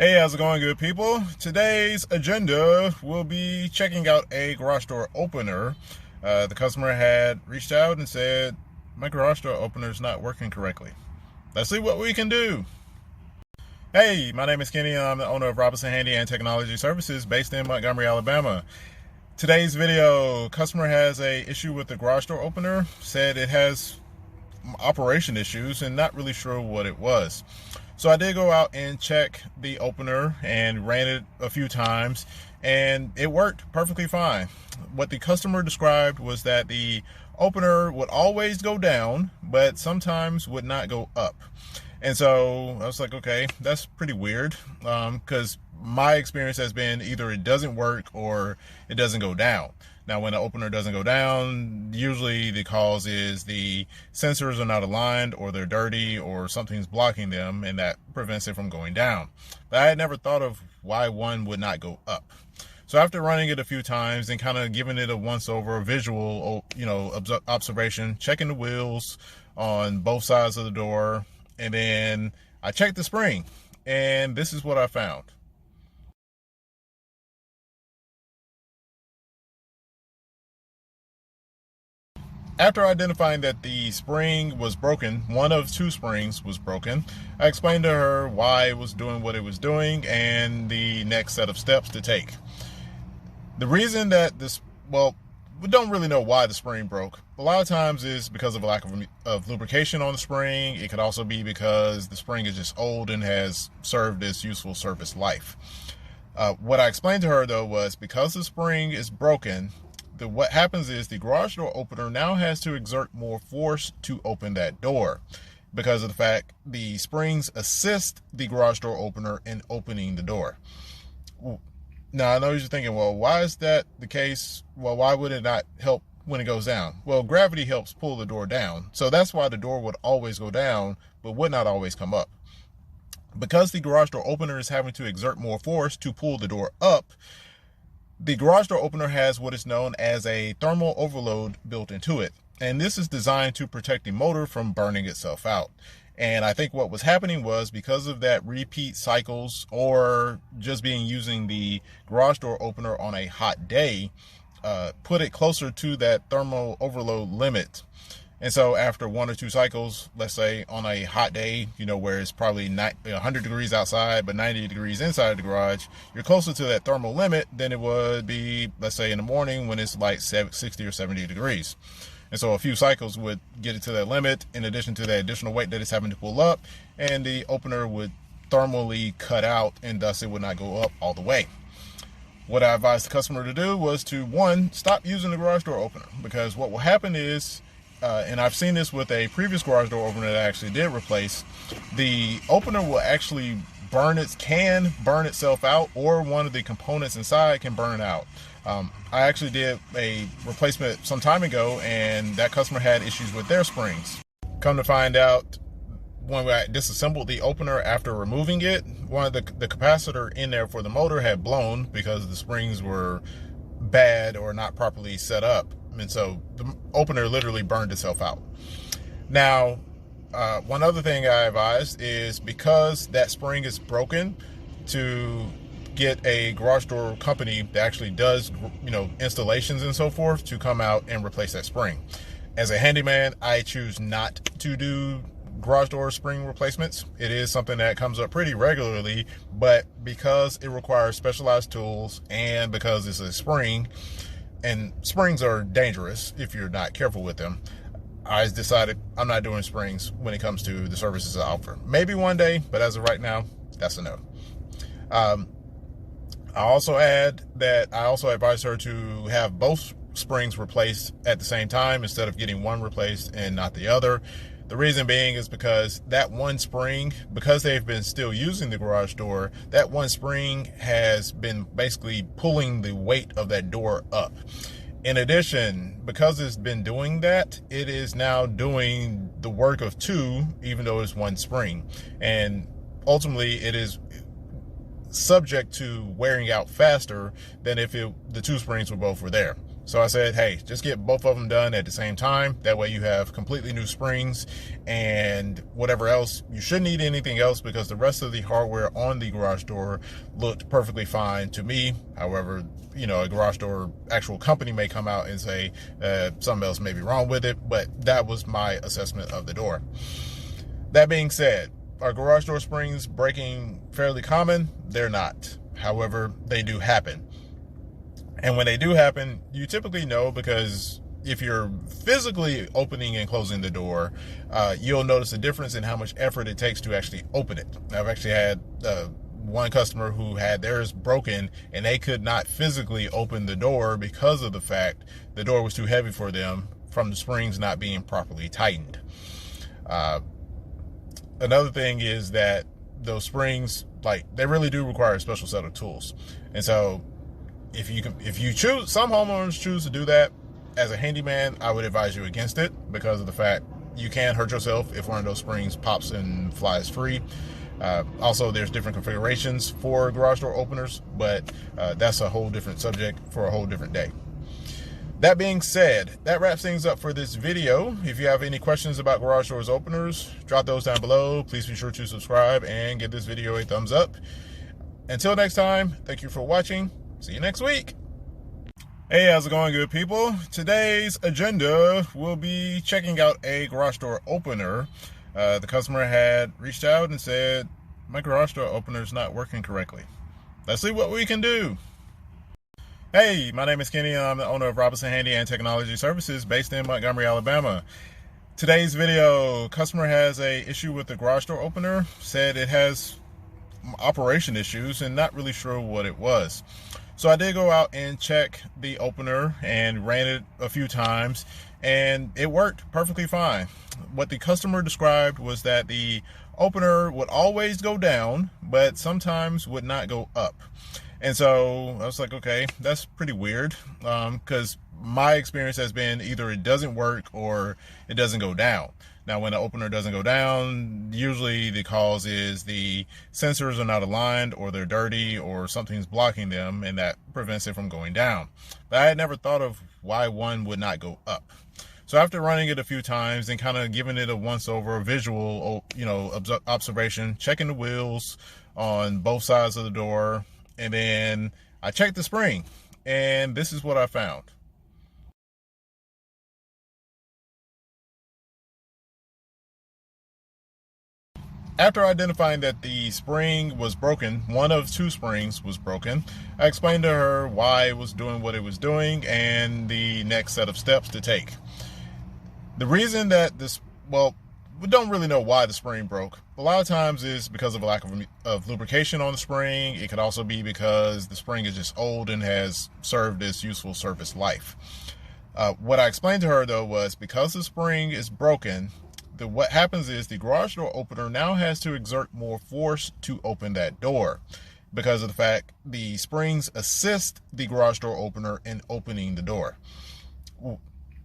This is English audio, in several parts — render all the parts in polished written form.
Hey, how's it going, good people? Today's agenda will be checking out a garage door opener. The customer had reached out and said, my garage door opener is not working correctly. Let's see what we can do. Hey, my name is Kenny and I'm the owner of Robinson Handy and Technology Services based in Montgomery, Alabama. Today's video, customer has a issue with the garage door opener, said it has operation issues and not really sure what it was. So I did go out and check the opener and ran it a few times and it worked perfectly fine. What the customer described was that the opener would always go down, but sometimes would not go up. And so I was like, okay, that's pretty weird, because my experience has been either it doesn't work or it doesn't go down. Now, when the opener doesn't go down, usually the cause is the sensors are not aligned or they're dirty or something's blocking them, and that prevents it from going down. But I had never thought of why one would not go up. So after running it a few times and kind of giving it a once-over visual, observation, checking the wheels on both sides of the door, and then I checked the spring, and this is what I found. After identifying that the spring was broken, one of two springs was broken, I explained to her why it was doing what it was doing and the next set of steps to take. The reason that we don't really know why the spring broke. A lot of times is because of a lack of lubrication on the spring. It could also be because the spring is just old and has served its useful service life. What I explained to her though was because the spring is broken, what happens is the garage door opener now has to exert more force to open that door because of the fact the springs assist the garage door opener in opening the door. Now, I know you're thinking, well, why is that the case? Well, why would it not help when it goes down? Well, gravity helps pull the door down. So that's why the door would always go down, but would not always come up. Because the garage door opener is having to exert more force to pull the door up, the garage door opener has what is known as a thermal overload built into it. And this is designed to protect the motor from burning itself out. And I think what was happening was because of that repeat cycles or just using the garage door opener on a hot day, put it closer to that thermal overload limit. And so after one or two cycles, let's say on a hot day, where it's probably 100 degrees outside, but 90 degrees inside the garage, you're closer to that thermal limit than it would be, let's say in the morning when it's like 60 or 70 degrees. And so a few cycles would get it to that limit in addition to the additional weight that it's having to pull up, and the opener would thermally cut out and thus it would not go up all the way. What I advised the customer to do was to, one, stop using the garage door opener, because what will happen is, and I've seen this with a previous garage door opener that I actually did replace, the opener will actually burn itself out, or one of the components inside can burn out. I actually did a replacement some time ago and that customer had issues with their springs. Come to find out, when I disassembled the opener after removing it, one of the capacitor in there for the motor had blown because the springs were bad or not properly set up. And so the opener literally burned itself out. Now, one other thing I advised is because that spring is broken, to get a garage door company that actually does, installations and so forth to come out and replace that spring. As a handyman, I choose not to do garage door spring replacements. It is something that comes up pretty regularly, but because it requires specialized tools and because it's a spring, and springs are dangerous if you're not careful with them, I decided I'm not doing springs when it comes to the services I offer. Maybe one day, but as of right now, that's a no. I also advised her to have both springs replaced at the same time instead of getting one replaced and not the other. The reason being is because that one spring, because they've been still using the garage door, that one spring has been basically pulling the weight of that door up. In addition, because it's been doing that, it is now doing the work of two, even though it's one spring. And ultimately, it is subject to wearing out faster than if the two springs were both there. So I said, hey, just get both of them done at the same time. That way you have completely new springs and whatever else. You shouldn't need anything else because the rest of the hardware on the garage door looked perfectly fine to me. However, you know, a garage door actual company may come out and say something else may be wrong with it, but that was my assessment of the door. That being said, are garage door springs breaking fairly common? They're not. However, they do happen. And when they do happen, you typically know because if you're physically opening and closing the door, you'll notice a difference in how much effort it takes to actually open it. I've actually had one customer who had theirs broken and they could not physically open the door because of the fact the door was too heavy for them from the springs not being properly tightened. Another thing is that those springs, like, they really do require a special set of tools. And so if you choose, some homeowners choose to do that as a handyman, I would advise you against it because of the fact you can hurt yourself if one of those springs pops and flies free. Also, there's different configurations for garage door openers, but that's a whole different subject for a whole different day. That being said, that wraps things up for this video. If you have any questions about garage doors openers, drop those down below. Please be sure to subscribe and give this video a thumbs up. Until next time, thank you for watching. See you next week. Hey, how's it going, good people? Today's agenda will be checking out a garage door opener. The customer had reached out and said, my garage door opener is not working correctly. Let's see what we can do. Hey, my name is Kenny and I'm the owner of Robinson Handy and Technology Services based in Montgomery, Alabama. Today's video, customer has a issue with the garage door opener, said it has operation issues and not really sure what it was. So I did go out and check the opener and ran it a few times and it worked perfectly fine. What the customer described was that the opener would always go down, but sometimes would not go up. And so I was like, okay, that's pretty weird, because my experience has been either it doesn't work or it doesn't go down. Now, when the opener doesn't go down, usually the cause is the sensors are not aligned or they're dirty or something's blocking them, and that prevents it from going down. But I had never thought of why one would not go up. So after running it a few times and kind of giving it a once-over visual, observation, checking the wheels on both sides of the door, and then I checked the spring, and this is what I found. After identifying that the spring was broken, one of two springs was broken, I explained to her why it was doing what it was doing and the next set of steps to take. The reason that we don't really know why the spring broke. A lot of times is because of a lack of lubrication on the spring. It could also be because the spring is just old and has served its useful service life. What I explained to her, though, was because the spring is broken, what happens is the garage door opener now has to exert more force to open that door because of the fact the springs assist the garage door opener in opening the door.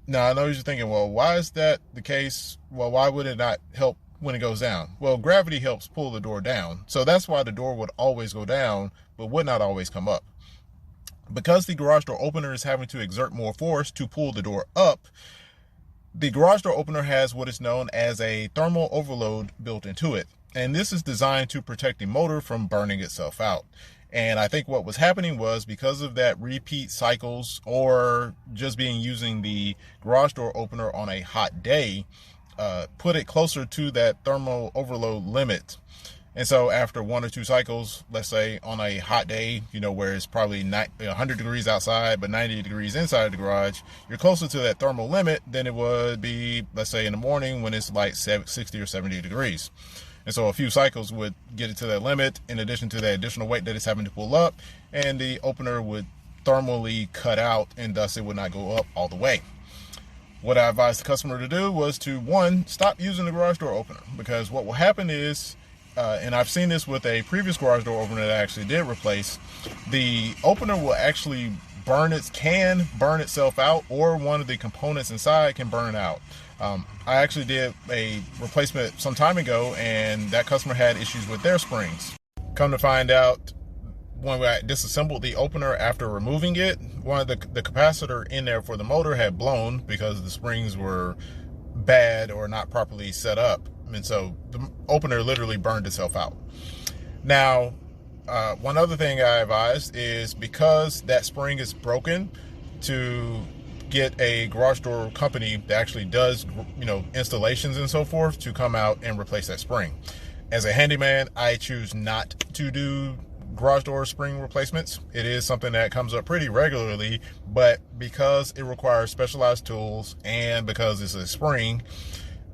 Now, I know you're thinking, well, why is that the case? Well, why would it not help when it goes down? Well, gravity helps pull the door down. So that's why the door would always go down, but would not always come up. Because the garage door opener is having to exert more force to pull the door up, the garage door opener has what is known as a thermal overload built into it. And this is designed to protect the motor from burning itself out. And I think what was happening was because of that repeat cycles or just using the garage door opener on a hot day, put it closer to that thermal overload limit. And so after one or two cycles, let's say on a hot day, where it's probably 100 degrees outside, but 90 degrees inside the garage, you're closer to that thermal limit than it would be, let's say in the morning when it's like 60 or 70 degrees. And so a few cycles would get it to that limit in addition to the additional weight that it's having to pull up, and the opener would thermally cut out and thus it would not go up all the way. What I advised the customer to do was to, one, stop using the garage door opener, because what will happen is, and I've seen this with a previous garage door opener that I actually did replace, the opener will actually burn itself out, or one of the components inside can burn out. I actually did a replacement some time ago and that customer had issues with their springs. Come to find out, when I disassembled the opener after removing it, one of the capacitor in there for the motor had blown because the springs were bad or not properly set up, and so the opener literally burned itself out. Now, one other thing I advised is, because that spring is broken, to get a garage door company that actually does, installations and so forth, to come out and replace that spring. As a handyman, I choose not to do garage door spring replacements. It is something that comes up pretty regularly, but because it requires specialized tools and because it's a spring,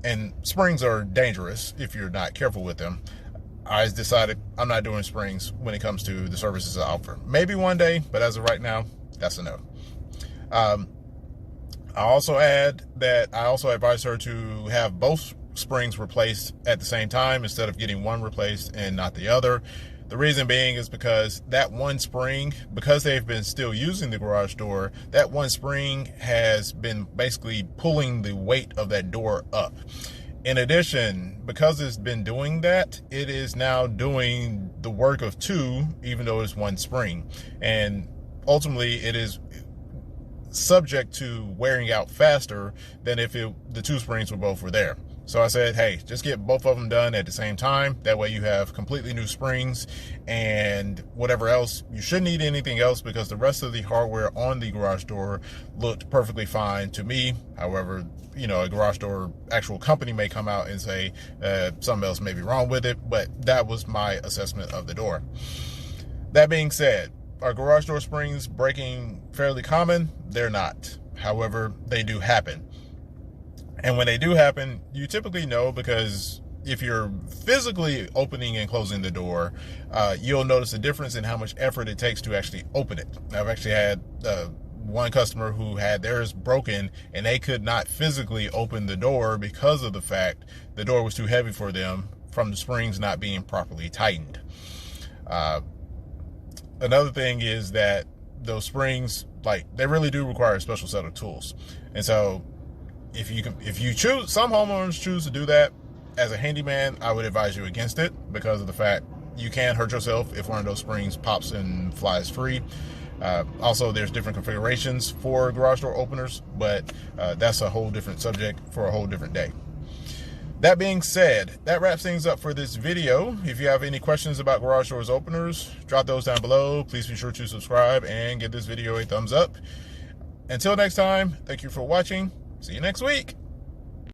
and springs are dangerous if you're not careful with them, I decided I'm not doing springs when it comes to the services I offer. Maybe one day, but as of right now, that's a no. I also add that I also advise her to have both springs replaced at the same time instead of getting one replaced and not the other. The reason being is because that one spring, because they've been still using the garage door, that one spring has been basically pulling the weight of that door up. In addition, because it's been doing that, it is now doing the work of two, even though it's one spring. And ultimately, it is subject to wearing out faster than if the two springs were there. So I said, hey, just get both of them done at the same time. That way you have completely new springs and whatever else. You shouldn't need anything else because the rest of the hardware on the garage door looked perfectly fine to me. However, a garage door actual company may come out and say something else may be wrong with it, but that was my assessment of the door. That being said, are garage door springs breaking fairly common? They're not. However, they do happen. And when they do happen, you typically know, because if you're physically opening and closing the door, you'll notice a difference in how much effort it takes to actually open it. I've actually had one customer who had theirs broken and they could not physically open the door because of the fact the door was too heavy for them from the springs not being properly tightened. Another thing is that those springs, they really do require a special set of tools. And so if you choose, some homeowners choose to do that. As a handyman, I would advise you against it because of the fact you can hurt yourself if one of those springs pops and flies free. Also, there's different configurations for garage door openers, but that's a whole different subject for a whole different day. That being said, that wraps things up for this video. If you have any questions about garage doors openers, drop those down below. Please be sure to subscribe and give this video a thumbs up. Until next time, thank you for watching. See you next week.